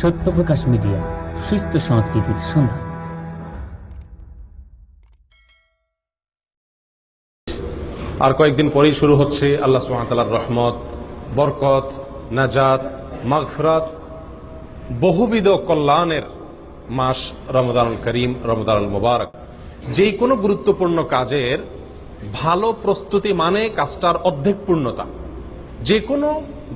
সত্য প্রকাশ মিডিয়া, সুস্থ সংস্কৃতির সন্ধান। আর কয়েকদিন পরেই শুরু হচ্ছে আল্লাহ সুবহানাহু ওয়া তাআলার রহমত, বরকত, নাজাত, মাগফিরাত, বহুবিধ কল্যাণের মাস রমজানুল করিম, রমজানুল মুবারক। যে কোনো গুরুত্বপূর্ণ কাজের ভালো প্রস্তুতি মানে কাজটার অর্ধেক পূর্ণতা। যে কোনো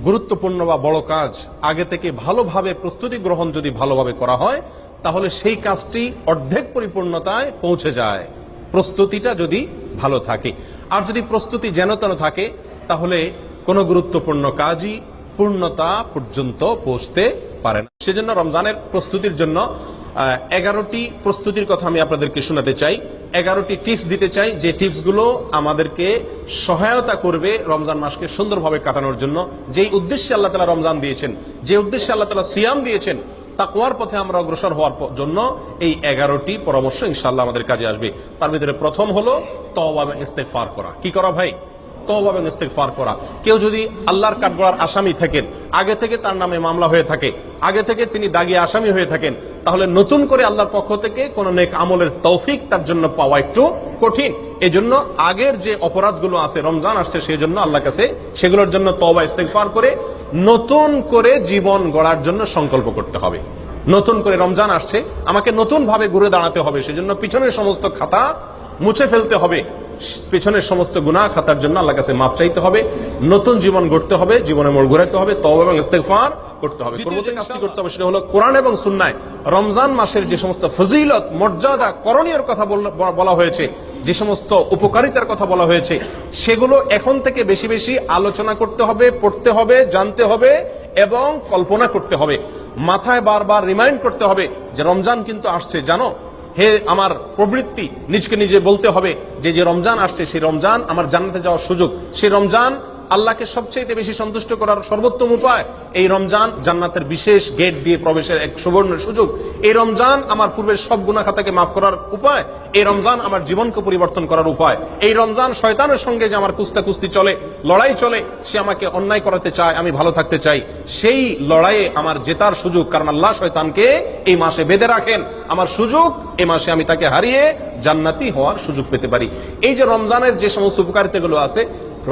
গুরুত্বপূর্ণ বা বড় কাজ আগে থেকে ভালোভাবে প্রস্তুতি গ্রহণ যদি ভালোভাবে করা হয়, তাহলে সেই কাজটি অর্ধেক পরিপূর্ণতায় পৌঁছে যায়, প্রস্তুতিটা যদি ভালো থাকে। আর যদি প্রস্তুতি যেন তেন থাকে, তাহলে কোনো গুরুত্বপূর্ণ কাজই পূর্ণতা পর্যন্ত পৌঁছতে পারে না। সেজন্য রমজানের প্রস্তুতির জন্য 11টি প্রস্তুতির কথা আমি আপনাদেরকে শোনাতে চাই। 11টি টিপস দিতে চাই, যে টিপসগুলো আমাদেরকে সহায়তা করবে রমজান মাসকে সুন্দরভাবে কাটানোর জন্য। যেই উদ্দেশ্যে আল্লাহ তাআলা রমজান দিয়েছেন, যে উদ্দেশ্যে আল্লাহ তাআলা সিয়াম দিয়েছেন, তাকওয়ার পথে আমরা অগ্রসর হওয়ার জন্য এই 11টি পরামর্শ ইনশাআল্লাহ আমাদের কাজে আসবে। তার ভিতরে প্রথম হলো তওবা এবং ইস্তেগফার করা। কি করা ভাই? তওবা এবং ইস্তেগফার করা। কেউ যদি আল্লাহর কাঠগড়ার আসামি থাকেন, আগে থেকে তার নামে মামলা হয়ে থাকে, আগে থেকে তিনি দাগী আসামি হয়ে থাকেন, তাহলে নতুন করে আল্লাহর পক্ষ থেকে কোন নেক আমলের তৌফিক তার জন্য পাওয়া একটু কঠিন। এজন্য আগের যে অপরাধগুলো আছে, রমজান আসছে সেই জন্য আল্লাহর কাছে সেগুলোর জন্য তওবা ইস্তেগফার করে নতুন করে জীবন গড়ার জন্য সংকল্প করতে হবে। নতুন করে রমজান আসছে, আমাকে নতুন ভাবে ঘুরে দাঁড়াতে হবে, সেজন্য পিছনের সমস্ত খাতা মুছে ফেলতে হবে, পেছনের সমস্ত গুনাহ খাতার জন্য আল্লাহর কাছে মাপ চাইতে হবে, নতুন জীবন গড়তে হবে, জীবনে মোড় ঘোরাতে হবে, তওবা এবং ইস্তেগফার করতে হবে। যে কাজটি করতে হবে সেটা হলো কোরআন এবং সুন্নায় রমজান মাসের যে সমস্ত ফজিলত, মর্যাদা, করণীয় কথা বলা হয়েছে, যে সমস্ত উপকারিতার কথা বলা হয়েছে, সেগুলো এখন থেকে বেশি বেশি আলোচনা করতে হবে, পড়তে হবে, জানতে হবে এবং কল্পনা করতে হবে। মাথায় বারবার রিমাইন্ড করতে হবে যে রমজান কিন্তু আসছে, জানো। হে আমার প্রবৃত্তি, নিজকে নিজে বলতে হবে যে যে রমজান আসছে সেই রমজান আমার জান্নাতে যাওয়ার সুযোগ, সেই রমজান আল্লাহকে সবচেয়ে বেশি সন্তুষ্ট করার সর্বোত্তম উপায়, এই রমজান জান্নাতের বিশেষ গেট দিয়ে প্রবেশের এক সুবর্ণ সুযোগ, এই রমজান আমার পূর্বের সব গুনাহ খাতাকে মাফ করার উপায়, এই রমজান আমার জীবনকে পরিবর্তন করার উপায়, এই রমজান শয়তানের সঙ্গে যে আমার কুস্তি চলে, লড়াই চলে, সে আমাকে অন্যায় করাতে চায়, আমি ভালো থাকতে চাই, সেই লড়াইয়ে আমার জেতার সুযোগ। কারণ আল্লাহ শয়তানকে এই মাসে বেঁধে রাখেন, আমার সুযোগ এই মাসে আমি তাকে হারিয়ে জান্নাতি হওয়ার সুযোগ পেতে পারি। এই যে রমজানের যে সমস্ত উপকারিতাগুলো আছে,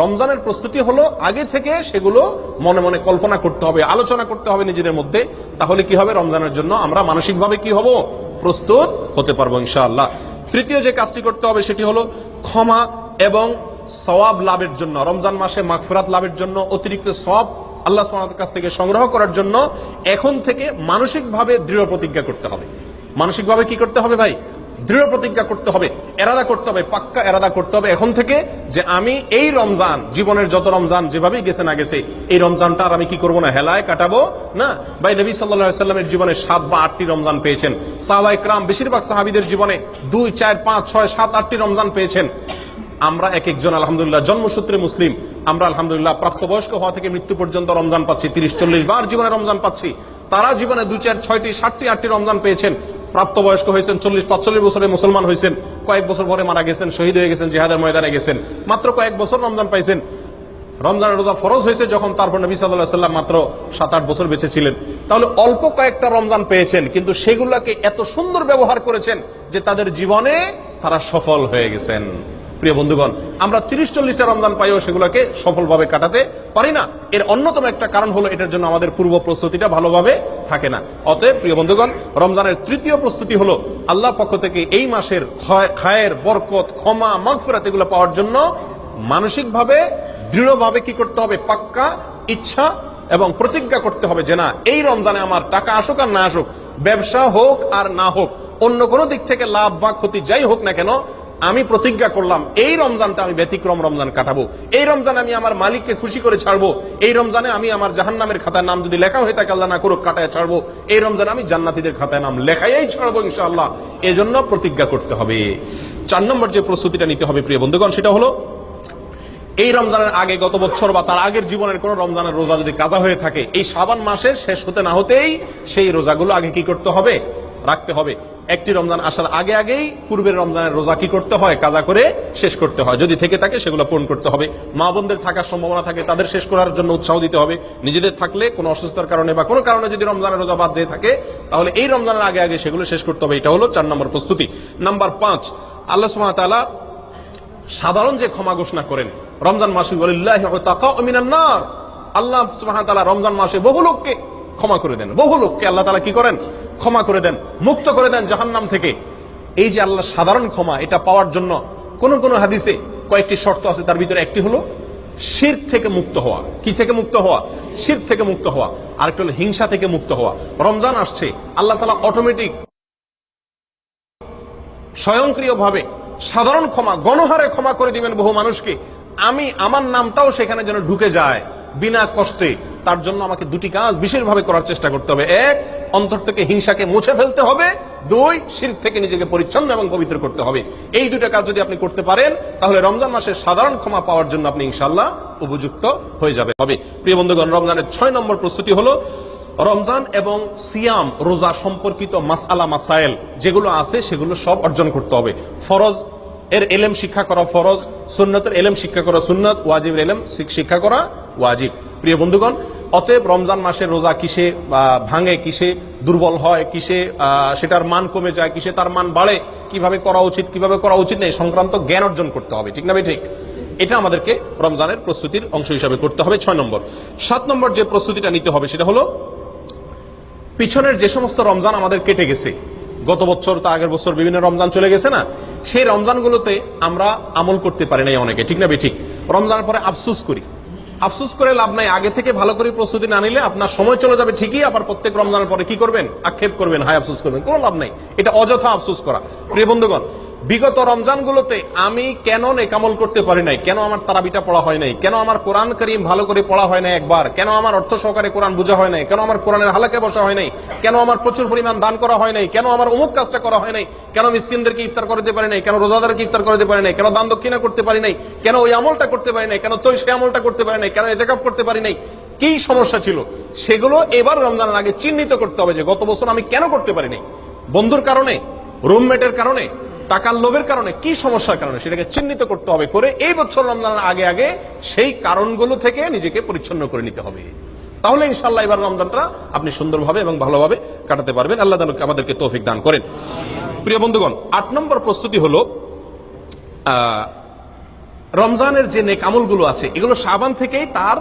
রমজানের প্রস্তুতি হলো আগে থেকে সেগুলো মনে মনে কল্পনা করতে হবে, আলোচনা করতে হবে নিজেদের মধ্যে। তাহলে কি হবে? রমজানের জন্য আমরা মানসিকভাবে কি হব? প্রস্তুত হতে পারবো ইনশাআল্লাহ। তৃতীয় যে কাজটি করতে হবে সেটি হলো ক্ষমা এবং সওয়াব লাভের জন্য, রমজান মাসে মাগফিরাত লাভের জন্য, অতিরিক্ত সওয়াব আল্লাহ সুবহানাহু ওয়া তাআলার কাছ থেকে সংগ্রহ করার জন্য এখন থেকে মানসিকভাবে দৃঢ় প্রতিজ্ঞা করতে হবে। মানসিকভাবে কি করতে হবে ভাই? দৃঢ় প্রতিজ্ঞা করতে হবে, এরাদা করতে হবে, পাক্কা এরাদা করতে হবে এখন থেকে যে আমি এই রমজান, জীবনের যত রমজান যেভাবেই গেছে না গেছে, এই রমজানটা আর আমি কি করবো না, হেলায় কাটাবো না। ভাই নবী সাল্লাল্লাহু আলাইহি সাল্লামের জীবনে 7 বা 8টি রমজান পেয়েছেন। সাহাবায়ে কেরাম বেশিরভাগ সাহাবীদের জীবনে 2, 4, 5, 6, 7, 8টি রমজান পেয়েছেন। আমরা এক একজন আলহামদুলিল্লাহ জন্মসূত্রে মুসলিম, আমরা আলহামদুলিল্লাহ প্রাপ্তবয়স্ক হওয়া থেকে মৃত্যু পর্যন্ত রমজান পাচ্ছি, 30-40 বার জীবনে রমজান পাচ্ছি। তারা জীবনে 2, 4, 6টি, 7টি, 8টি রমজান পেয়েছেন, প্রাপ্তবয়স্ক হয়েছেন, 40-45 বছরে মুসলমান হয়েছেন, কয়েক বছর পরে মারা গেছেন, শহীদ হয়ে গেছেন, জিহাদের ময়দানে গেছেন, মাত্র কয়েক বছর রমজান পাইছেন। রমজানের রোজা ফরজ হয়েছে যখন, তারপর নবী সাল্লাল্লাহু আলাইহি ওয়াসাল্লাম মাত্র 7-8 বছর বেঁচে ছিলেন। তাহলে অল্প কয়েকটা রমজান পেয়েছেন, কিন্তু সেগুলোকে এত সুন্দর ব্যবহার করেছেন যে তাদের জীবনে তারা সফল হয়ে গেছেন। প্রিয় বন্ধুগণ, আমরা 30-40টা রমজান পাইও সেগুলোকে সফলভাবে কাটাতে পারি না। এর অন্যতম একটা কারণ হলো এটার জন্য আমাদের পূর্ব প্রস্তুতিটা ভালোভাবে থাকে না। অতএব প্রিয় বন্ধুগণ, রমজানের তৃতীয় প্রস্তুতি হলো আল্লাহর পক্ষ থেকে এই মাসের খায়ের, বরকত, ক্ষমা, মাগফিরাত এগুলো পাওয়ার জন্য মানসিকভাবে দৃঢ়ভাবে কি করতে হবে? পাক্কা ইচ্ছা এবং প্রতিজ্ঞা করতে হবে যে না, এই রমজানে আমার টাকা আসুক আর না আসুক, ব্যবসা হোক আর না হোক, অন্য কোনো দিক থেকে লাভ বা ক্ষতি যাই হোক না কেন, আমি প্রতিজ্ঞা করলাম এই রমজানটা আমি ব্যতিক্রম রমজান কাটাবো, এই রমজানে আমি আমার মালিককে খুশি করে ছাড়বো, এই রমজানে আমি আমার জাহান্নামের খাতায় নাম যদি লেখা হয়ে থাকে আল্লাহ না করুক কাটায় ছাড়বো, এই রমজানে আমি জান্নাতীদের খাতায় নাম লেখাই ছাড়বো ইনশাআল্লাহ। এজন্য প্রতিজ্ঞা করতে হবে। 4 নম্বর যে প্রস্তুতিটা নিতে হবে প্রিয় বন্ধুগণ, সেটা হলো এই রমজানের আগে গত বছর বা তার আগের জীবনের কোন রমজানের রোজা যদি কাজা হয়ে থাকে, এই শাবান মাসের শেষ হতে না হতেই সেই রোজাগুলো আগে কি করতে হবে? রাখতে হবে। একটি রমজান আসার আগে আগেই পূর্বের রমজানের রোজা কি করতে হয়, কাজা করে শেষ করতে হয়। যদি থেকে থাকে সেগুলো পূরণ করতে হবে। মা বোনদের থাকার সম্ভাবনা থাকে তাদের শেষ করার জন্য উৎসাহ দিতে হবে। নিজেদের থাকলে কোনো অসুস্থতার কারণে বা কোনো কারণে যদি রমজানের রোজা বাদ যেয়ে থাকে তাহলে এই রমজানের আগে আগে সেগুলো শেষ করতে হবে। এটা হলো 4 নম্বর প্রস্তুতি। নাম্বার 5, আল্লাহ সুবহানাহু ওয়া তাআলা সাধারণ যে ক্ষমা ঘোষণা করেন রমজান মাসে, ওয়ালিল্লাহি উতাকাউ মিনান নার, আল্লাহ সুবহানাহু ওয়া তাআলা রমজান মাসে বহু লোককে ক্ষমা করে দেন, বহু লোককে আল্লাহ তাআলা কি করেন, ক্ষমা করে দেন, মুক্ত করে দেন জাহান্নাম থেকে। এই যে আল্লাহ সাধারণ ক্ষমা, এটা পাওয়ার জন্য কোন কোন হাদিসে কয়েকটি শর্ত আছে, তার ভিতরে একটি হলো শিরক থেকে মুক্ত হওয়া। কি থেকে মুক্ত হওয়া? শিরক থেকে মুক্ত হওয়া। আরেকটা হলো হিংসা থেকে মুক্ত হওয়া। রমজান আসছে, আল্লাহ তাআলা অটোমেটিক স্বয়ংক্রিয়ভাবে সাধারণ ক্ষমা, গণহারে ক্ষমা করে দিবেন বহু মানুষকে। আমার নামটাও সেখানে যেন ঢুকে যায় বিনা কষ্টে, তার জন্য আমাকে দুটি কাজ বিশেষভাবে করার চেষ্টা করতে হবে। 1, অন্তর থেকে হিংসাকে মুছে ফেলতে হবে। 2, শিরক থেকে নিজেকে পরিচ্ছন্ন এবং পবিত্র করতে হবে। এই দুটো কাজ যদি আপনি করতে পারেন তাহলে রমজান মাসের সাধারণ ক্ষমা পাওয়ার জন্য আপনি ইনশাআল্লাহ উপযুক্ত হয়ে যাবে হবে। প্রিয় বন্ধুগণ, রমজানের 6 নম্বর প্রস্তুতি হলো রমজান এবং সিয়াম, রোজা সম্পর্কিত মাসআলা মাসাইল যেগুলো আছে সেগুলো সব অর্জন করতে হবে। ফরজ এর এলেম শিক্ষা করা ফরজ, সুন্নতের এলেম শিক্ষা করা সুন্নত, ওয়াজিবের এলেম শিক্ষা করা ওয়াজিব। প্রিয় বন্ধুগণ, অতএব রমজান মাসের রোজা কিসে ভাঙে, কিসে দুর্বল হয়, কিসে সেটার মান কমে যায়, কিসে তার মান বাড়ে, কিভাবে করা উচিত কিভাবে করা উচিত নেই সংক্রান্ত জ্ঞান অর্জন করতে হবে। ঠিক না ভাই? ঠিক। এটা আমাদেরকে রমজানের প্রস্তুতির অংশ হিসাবে করতে হবে। 6 নম্বর। 7 নম্বর যে প্রস্তুতিটা নিতে হবে সেটা হলো পিছনের যে সমস্ত রমজান আমাদের কেটে গেছে, গত বছর তা আগের বছর বিভিন্ন রমজান চলে গেছে না, সেই রমজানগুলোতে আমরা আমল করতে পারি নাই অনেকে। ঠিক না ভাই? ঠিক। রমজানের পরে আফসোস করি। আফসোস করে লাভ নাই। আগে থেকে ভালো করে প্রস্তুতি না নিলে আপনার সময় চলে যাবে ঠিকই, আবার প্রত্যেক রমজানের পরে কি করবেন? আক্ষেপ করবেন, হায় আফসোস করবেন। কোনো লাভ নাই, এটা অযথা আফসোস করা। প্রিয় বন্ধুগণ, বিগত রমজানগুলোতে আমি কেন নেকামল করতে পারি নাই, কেন আমার তারাবিটা পড়া হয় নাই, কেন আমার কোরআন কারীম ভালো করে পড়া হয় নাই একবার, কেন আমার অর্থ সহকারে কোরআন বোঝা হয় নাই, কেন আমার কোরআনের হালাকে বসা হয় নাই, কেন আমার প্রচুর পরিমাণ দান করা হয় নাই, কেন আমার অমুক কাজটা করা হয় নাই, কেন মিসকিনদেরকে ইফতার করতে পারি নাই, কেন রোজাদারকে ইফতার করতে পারি নাই, কেন দান দক্ষিণা করতে পারি নাই, কেন ওই আমলটা করতে পারি নাই, কেন সে আমলটা করতে পারি নাই, কেন ইতিকাফ করতে পারি নাই, কি সমস্যা ছিল সেগুলো এবার রমজানের আগে চিহ্নিত করতে হবে যে গত বছর আমি কেন করতে পারি নাই। বন্ধুর কারণে, রুমমেটের কারণে, টাকার লোভের কারণে, কি সমস্যার কারণে, সেটাকে চিহ্নিত করতে হবে। করে এই বছর রমজানের আগে আগে সেই কারণগুলো থেকে নিজেকে পরিচ্ছন্ন করে নিতে হবে। তাহলে ইনশাআল্লাহ এবার রমজানটা আপনি সুন্দরভাবে এবং ভালোভাবে কাটাতে পারবেন। আল্লাহ আমাদেরকে তৌফিক দান করেন। প্রিয় বন্ধুগণ, 8 নম্বর প্রস্তুতি হলো রমজানের যে নেক আমলগুলো আছে এগুলো শাবান থেকেই তার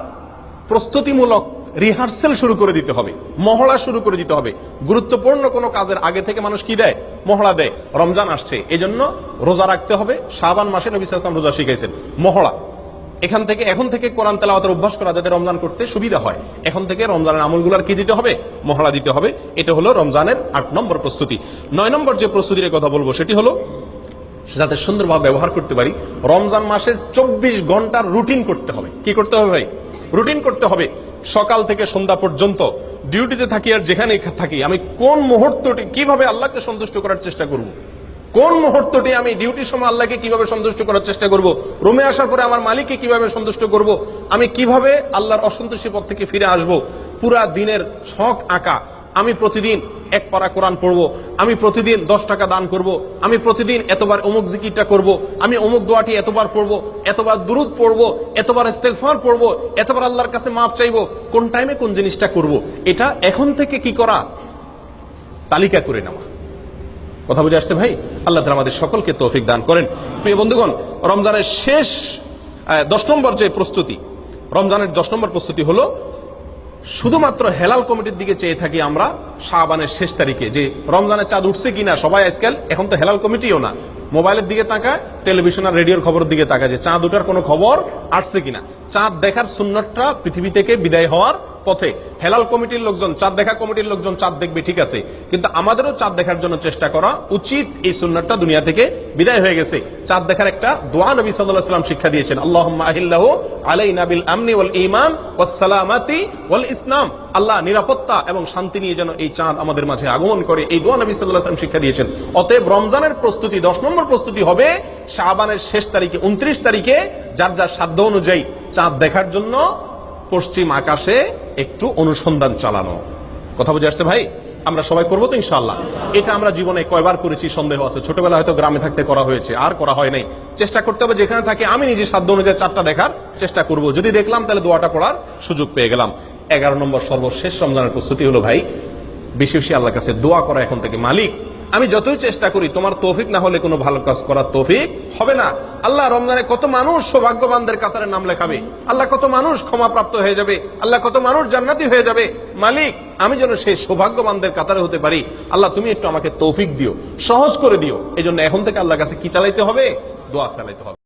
প্রস্তুতিমূলক রিহার্সেল শুরু করে দিতে হবে, মহড়া শুরু করে দিতে হবে। গুরুত্বপূর্ণ কোনো কাজের আগে থেকে মানুষ কি দেয়? মহড়া দেয়। রমজান আসছে, এজন্য রোজা রাখতে হবে। শাবান মাসে নবী সাল্লাল্লাহু আলাইহি ওয়াসাল্লাম রোজা শিখাইছেন। মহড়া, এখন থেকে কোরআন তেলাওয়াতের অভ্যাস করা যাতে রমজান করতে সুবিধা হয়, এখন থেকে রমজানের আমলগুলোর কি দিতে হবে? মহড়া দিতে হবে। এটা হলো রমজানের 8 নম্বর প্রস্তুতি। 9 নম্বর যে প্রস্তুতির কথা বলবো সেটি হলো যাতে সুন্দরভাবে ব্যবহার করতে পারি, রমজান মাসের 24 ঘন্টার রুটিন করতে হবে। কি করতে হবে ভাই? রুটিন করতে হবে। সকাল থেকে সন্ধ্যা পর্যন্ত ডিউটিতে থাকি আর যেখানে থাকি আমি কোন মুহূর্তটি কিভাবে আল্লাহকে সন্তুষ্ট করার চেষ্টা করব, কোন মুহূর্তটি আমি ডিউটির সময় আল্লাহকে কিভাবে সন্তুষ্ট করার চেষ্টা করব, রুমে আসার পরে আমার মালিককে কিভাবে সন্তুষ্ট করব, আমি কিভাবে আল্লাহর অসন্তুষ্টি পথ থেকে ফিরে আসব, পুরা দিনের ছক আঁকা। আমি প্রতিদিন 1 পারা কোরআন পড়বো, আমি প্রতিদিন 10 টাকা দান করব, আমি প্রতিদিন এতবার অমুক জিকিরটা করব, আমি অমুক দোয়াটি এতবার পড়বো, এতবার দুরূদ পড়বো, এতবার ইস্তেগফার পড়বো, এতবার আল্লাহর কাছে মাফ চাইবো, কোন টাইমে কোন জিনিসটা করব। এটা এখন থেকে কি করা? তালিকা করে নেওয়া। কথা বুঝে আসছে ভাই? আল্লাহ তাআলা আমাদের সকলকে তৌফিক দান করেন। প্রিয় বন্ধুগণ, রমজানের শেষ 10 নম্বর যে প্রস্তুতি, রমজানের 10 নম্বর প্রস্তুতি হলো শুধুমাত্র হেলাল কমিটির দিকে চেয়ে থাকি আমরা শাবানের শেষ তারিখে যে রমজানের চাঁদ উঠছে কিনা। সবাই আজকাল এখন তো হেলাল কমিটিও না, মোবাইলের দিকে তাকায়, টেলিভিশন আর রেডিওর খবরের দিকে তাকায় যে চাঁদ উঠার কোনো খবর আসছে কিনা। চাঁদ দেখার সুন্নতটা পৃথিবী থেকে বিদায় হওয়ার পথে। হেলাল কমিটির লোকজন, চাঁদ দেখা কমিটির লোকজন চাঁদ দেখবে, ঠিক আছে, কিন্তু আমাদেরও চাঁদ দেখার জন্য চেষ্টা করা উচিত। এই সুন্নতটা দুনিয়া থেকে বিদায় হয়ে গেছে। চাঁদ দেখার একটা দোয়া নবী সাল্লাল্লাহু আলাইহি ওয়াসাল্লাম শিক্ষা দিয়েছেন, আল্লাহুম্মা আহিল্লাহু আলাইনা বিল আমনি ওয়াল ঈমান ওয়াস সালামাতি ওয়াল ইসলাম। আল্লাহ নিরাপত্তা এবং শান্তি নিয়ে যেন এই চাঁদ আমাদের মাঝে আগমন করে, এই দোয়া নবী সাল্লাল্লাহু আলাইহি ওয়াসাল্লাম শিক্ষা দিয়েছেন। অতএব রমজানের প্রস্তুতি 10 নম্বর প্রস্তুতি হবে শাবানের শেষ তারিখে 29 তারিখে যার যার সাধ্য অনুযায়ী চাঁদ দেখার জন্য পশ্চিম আকাশে একটু অনুসন্ধান চালানো। কথা বুঝে আসছে ভাই? আমরা সবাই করবো তো ইনশাআল্লাহ। এটা আমরা জীবনে কয়বার করেছি সন্দেহ আছে। ছোটবেলা হয়তো গ্রামে থাকতে করা হয়েছে, আর করা হয় নাই। চেষ্টা করতে হবে যেখানে থাকে আমি নিজে সাধ্য অনুযায়ী 4টা দেখার চেষ্টা করব। যদি দেখলাম তাহলে দোয়াটা পড়ার সুযোগ পেয়ে গেলাম। 11 নম্বর সর্বশেষ রমজানের প্রস্তুতি হলো ভাই বেশি বেশি আল্লাহর কাছে দোয়া করা এখন থেকে। মালিক, আমি যতই চেষ্টা করি তোমার তৌফিক না হলে কোনো ভালো কাজ করার তৌফিক হবে না। আল্লাহ, রমজানে কত মানুষ সৌভাগ্যবানদের কাতারে নাম লেখাবে, আল্লাহ কত মানুষ ক্ষমাপ্রাপ্ত হয়ে যাবে, আল্লাহ কত মানুষ জান্নাতি হয়ে যাবে। মালিক, আমি যেন সেই সৌভাগ্যবানদের কাতারে হতে পারি। আল্লাহ, তুমি একটু আমাকে তৌফিক দিও, সহজ করে দিও। এই জন্য এখন থেকে আল্লাহর কাছে কি চালাইতে হবে? দোয়া চালাইতে হবে।